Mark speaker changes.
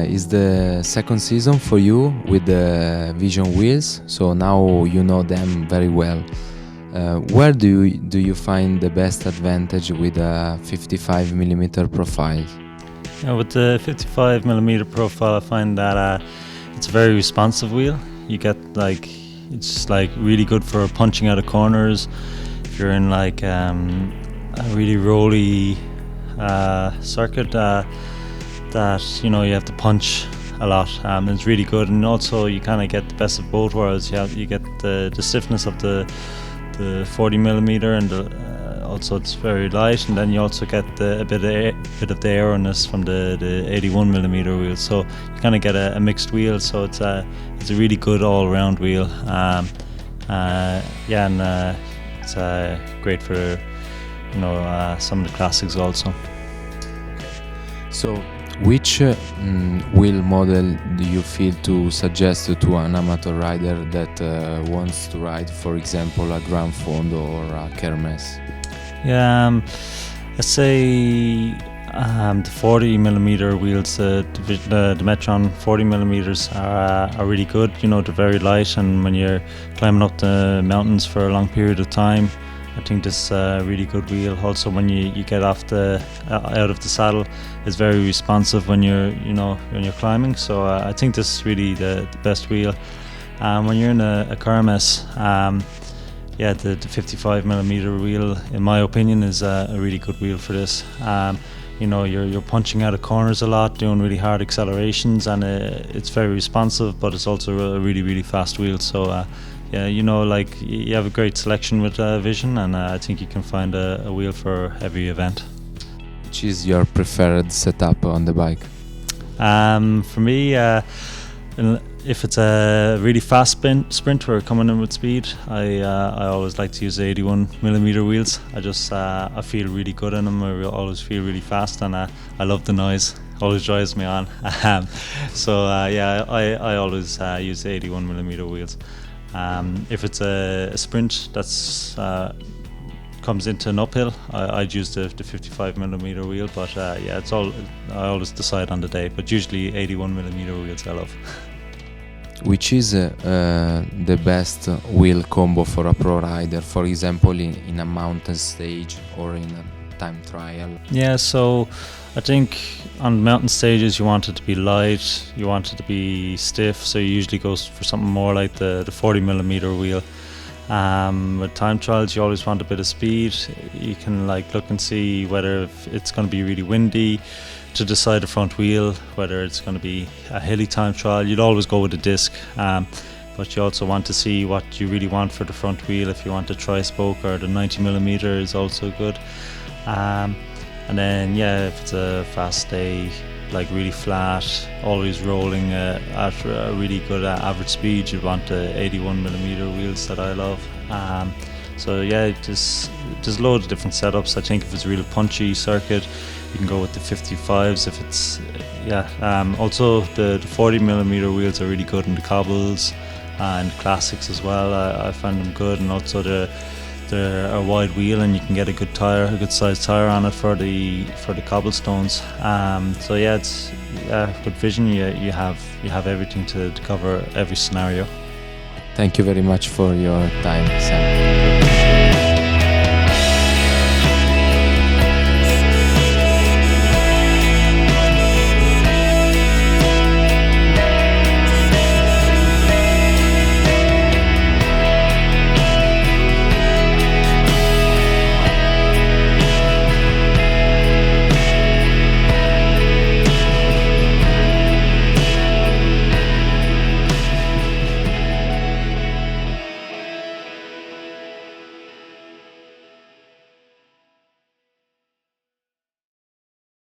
Speaker 1: is the second season for you with the Vision wheels, so now you know them very well. Where do you find the best advantage with a 55mm profile?
Speaker 2: Yeah, with the 55mm profile, I find that it's a very responsive wheel. You get it's really good for punching out of corners. If you're in a really rolly circuit that you have to punch a lot, it's really good, and also you kind of get the best of both worlds. You get the stiffness of the 40mm, and also it's very light, and then you also get a bit of the aeroness from the 81mm wheel. So you kind of get a mixed wheel. So it's a really good all-round wheel. It's great for some of the classics also.
Speaker 1: So, which wheel model do you feel to suggest to an amateur rider that wants to ride, for example, a Granfondo or a kermesse?
Speaker 2: Yeah, let's say the 40mm wheels, the Metron 40mm are really good. They're very light, and when you're climbing up the mountains for a long period of time, I think this is a really good wheel. Also, when you get off out of the saddle, it's very responsive when you're climbing. So I think this is really the best wheel. When you're in a kermesse, the 55mm wheel, in my opinion, is a really good wheel for this. You're punching out of corners a lot, doing really hard accelerations, and it's very responsive, but it's also a really, really fast wheel. So you have a great selection with Vision, and I think you can find a wheel for every event.
Speaker 1: Which is your preferred setup on the bike?
Speaker 2: For me, if it's a really fast sprint where coming in with speed, I always like to use the 81mm wheels. I feel really good in them. I always feel really fast, and I love the noise. Always drives me on. I always use the 81mm wheels. If it's a sprint that's comes into an uphill, I'd use the 55mm wheel. But it's all I always decide on the day. But usually 81mm wheels I love.
Speaker 1: Which is the best wheel combo for a pro rider, for example, in a mountain stage or in a time trial?
Speaker 2: Yeah, so I think on mountain stages you want it to be light, you want it to be stiff, so you usually go for something more like the 40mm wheel. With time trials you always want a bit of speed. You can look and see whether it's going to be really windy to decide the front wheel, whether it's going to be a hilly time trial. You'd always go with a disc, but you also want to see what you really want for the front wheel. If you want a tri-spoke, or the 90mm is also good. And then if it's a fast day, really flat, always rolling at a really good average speed, you want the 81mm wheels that I love. There's loads of different setups. I think if it's a real punchy circuit, you can go with the 55s. If it's also the 40mm wheels are really good in the cobbles and classics as well. I find them good, and also they're a wide wheel, and you can get a good sized tire on it for the cobblestones. It's good Vision. You have everything to cover every scenario.
Speaker 1: Thank you very much for your time, Sam.